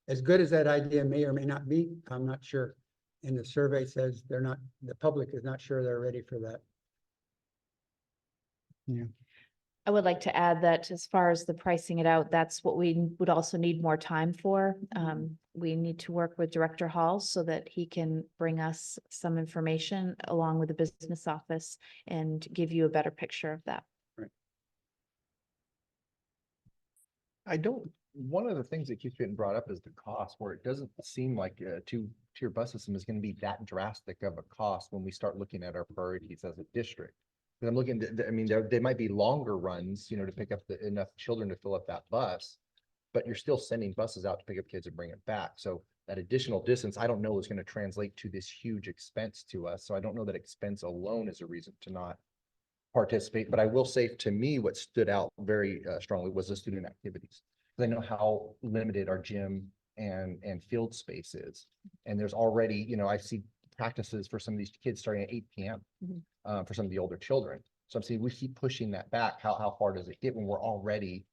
as good as that idea may or may not be, I'm not sure. And the survey says they're not, the public is not sure they're ready for that. I would like to add that as far as the pricing it out, that's what we would also need more time for. We need to work with Director Hall so that he can bring us some information along with the business office and give you a better picture of that. One of the things that keeps getting brought up is the cost, where it doesn't seem like a two-tier bus system is going to be that drastic of a cost when we start looking at our priorities as a district. And I'm looking, I mean, there might be longer runs, you know, to pick up enough children to fill up that bus, but you're still sending buses out to pick up kids and bring it back. So that additional distance, I don't know, is going to translate to this huge expense to us. So I don't know that expense alone is a reason to not participate. But I will say, to me, what stood out very strongly was the student activities. Because I know how limited our gym and field space is. And there's already, you know, I see practices for some of these kids starting at 8 p.m. For some of the older children. So I'm saying we keep pushing that back. How far does it get when we're already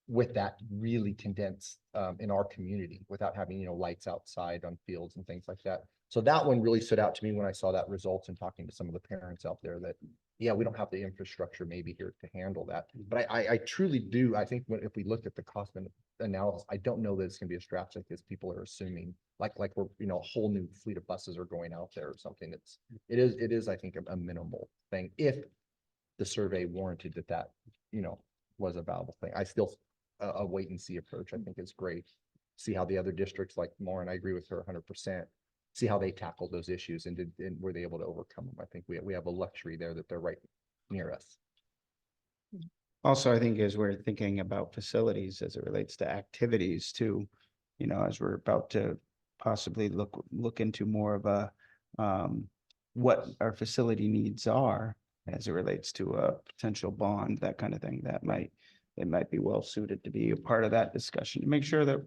with that really condensed in our community without having, you know, lights outside on fields and things like that. So that one really stood out to me when I saw that results and talking to some of the parents out there that, yeah, we don't have the infrastructure maybe here to handle that. But I truly do. I think if we look at the cost analysis, I don't know that it's going to be as drastic as people are assuming. Like we're, you know, a whole new fleet of buses are going out there or something. It is, I think, a minimal thing if the survey warranted that, you know, was a valuable thing. I still, a wait and see approach, I think, is great. See how the other districts, like Lauren, I agree with her 100%. See how they tackled those issues and were they able to overcome them. I think we have a luxury there that they're right near us. Also, I think as we're thinking about facilities as it relates to activities too, you know, as we're about to possibly look into more of a what our facility needs are as it relates to a potential bond, that kind of thing, it might be well suited to be a part of that discussion to make sure that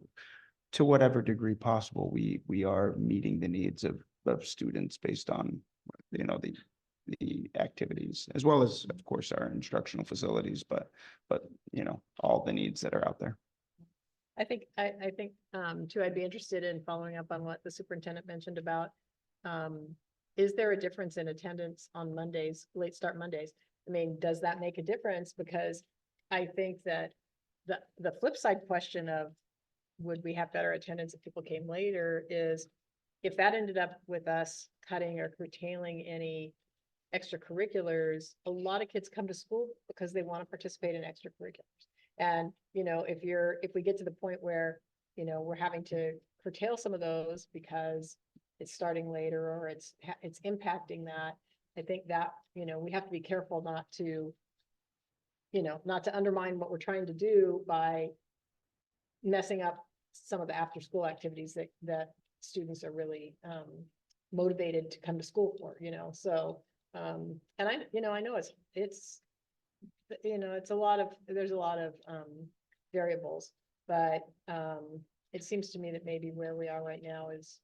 to whatever degree possible, we are meeting the needs of students based on, you know, the activities, as well as, of course, our instructional facilities, but you know, all the needs that are out there. I think too, I'd be interested in following up on what the superintendent mentioned about, is there a difference in attendance on Mondays, late start Mondays? I mean, does that make a difference? Because I think that the flip side question of would we have better attendance if people came later is if that ended up with us cutting or curtailing any extracurriculars, a lot of kids come to school because they want to participate in extracurriculars. And, if we get to the point where, we're having to curtail some of those because it's starting later or it's impacting that, I think that, we have to be careful not to undermine what we're trying to do by messing up some of the after-school activities that students are really motivated to come to school for, so, and I know it's there's a lot of variables, but it seems to me that maybe where we are right now is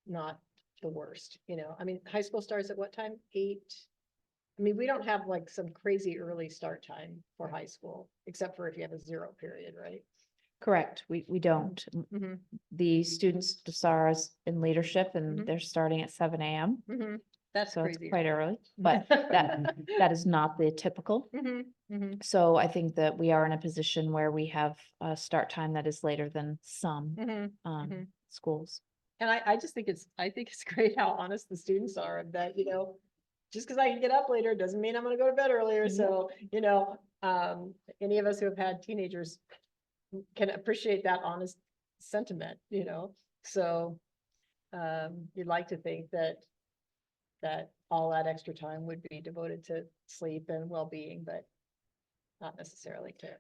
not the worst, I mean, high school starts at what time? 8? I mean, we don't have like some crazy early start time for high school, except for if you have a 0 period, right? Correct. We don't. Mm-hmm. The students are in leadership and Mhm. they're starting at 7 a.m. Mm-hmm. That's So it's crazy. quite early, but that is not the typical. Mm-hmm. Mm-hmm. So I think that we are in a position where we have a start time that is later than some Mm-hmm. Mhm. schools. And I just think it's great how honest the students are that, just because I can get up later doesn't mean I'm gonna go to bed earlier. Mhm. So, any of us who have had teenagers can appreciate that honest sentiment, So you'd like to think that all that extra time would be devoted to sleep and well-being, but not necessarily to.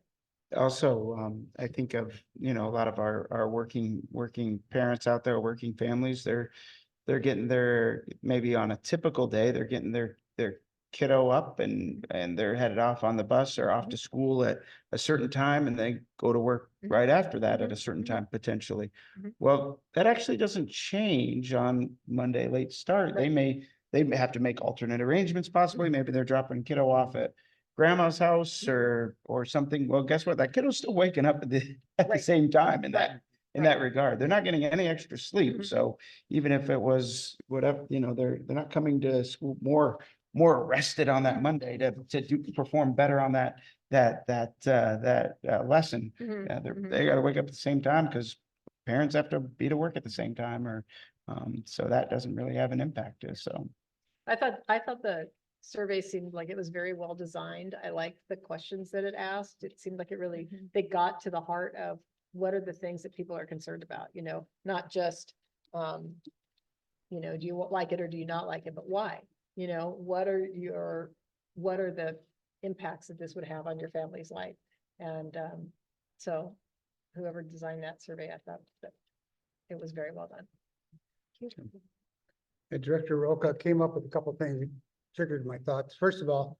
Also, I think of, a lot of our working parents out there, working families, they're getting maybe on a typical day, they're getting their kiddo up and they're headed off on the bus or off to school at a certain time and they go to work Mhm. right after that at a Mhm. certain Mhm. time potentially. Mhm. Well, that actually doesn't change on Monday late start. They may have to make alternate arrangements possibly. Maybe they're dropping kiddo off at grandma's house or something. Well, guess what? That kiddo's still waking up at the Right. same time in Right. that regard. They're not getting any extra sleep. Mhm. So even if it was whatever, they're not coming to school more rested on that Monday to perform better on that lesson. Mhm. Yeah, Mhm. they gotta wake up at the same time because parents have to be to work at the same time or so that doesn't really have an impact. So I thought the survey seemed like it was very well designed. I liked the questions that it asked. It seemed like it really, they got to the heart of what are the things that people are concerned about, not just, do you like it or do you not like it, but why? What are the impacts that this would have on your family's life? And so whoever designed that survey, I thought that it was very well done. Director Roca came up with a couple of things that triggered my thoughts. First of all,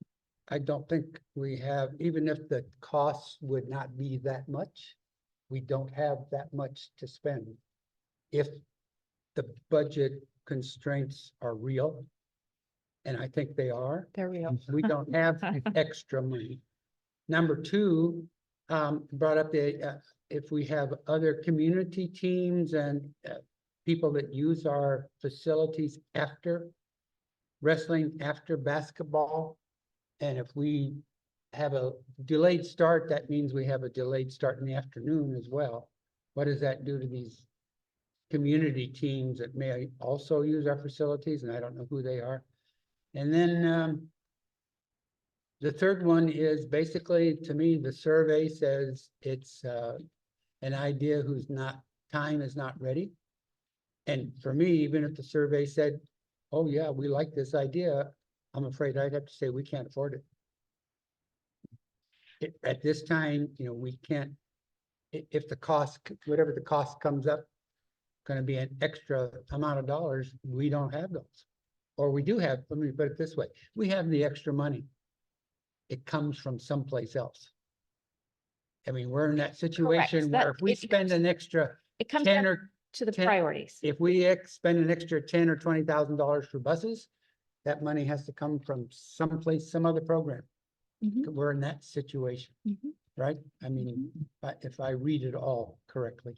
I don't think we have, even if the costs would not be that much, we don't have that much to spend. If the budget constraints are real, and I think they are, They're real. we don't have extra money. Number two, brought up if we have other community teams and people that use our facilities after wrestling, after basketball. And if we have a delayed start, that means we have a delayed start in the afternoon as well. What does that do to these community teams that may also use our facilities? And I don't know who they are. And then the third one is basically, to me, the survey says it's an idea time is not ready. And for me, even if the survey said, oh yeah, we like this idea, I'm afraid I'd have to say we can't afford it. At this time, we can't, if the cost, whatever the cost comes up, gonna be an extra amount of dollars, we don't have those. Or we do have, let me put it this way, we have the extra money. It comes from someplace else. I mean, we're in that situation where if we spend an extra It comes 10 down or to the 10 priorities. if we spend an extra $10,000 or $20,000 for buses, that money has to come from someplace, some other program. Mhm. We're in that situation, Mhm. right? I mean, if I read it all correctly,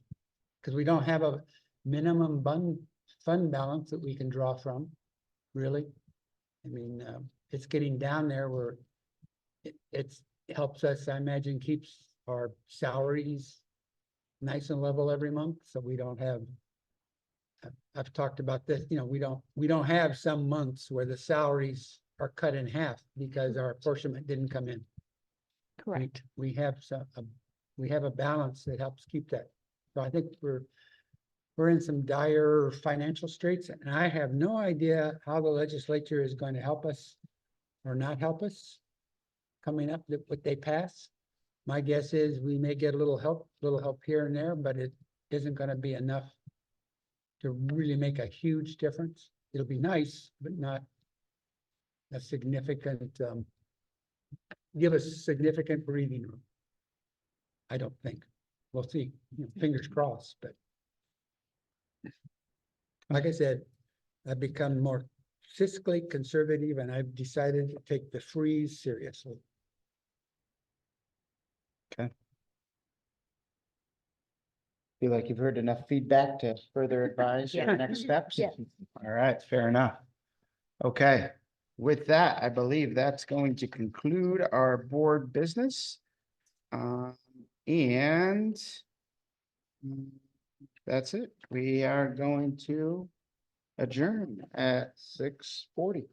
because we don't have a minimum fund balance that we can draw from, really. I mean, it's getting down there where it helps us, I imagine, keeps our salaries nice and level every month, so we don't have. I've talked about this, we don't have some months where the salaries are cut in half because our apportionment didn't come in. Correct. We have some, we have a balance that helps keep that. So I think we're in some dire financial straits, and I have no idea how the legislature is going to help us or not help us coming up with what they pass. My guess is we may get a little help here and there, but it isn't going to be enough to really make a huge difference. It'll be nice, but not a significant, give us significant breathing room. I don't think. We'll see. Fingers crossed, but like I said, I've become more fiscally conservative and I've decided to take the freeze seriously. Feel like you've heard enough feedback to further advise your Yeah. next steps? Yeah. All right, fair enough. Okay, with that, I believe that's going to conclude our board business. And that's it. We are going to adjourn at 6:40.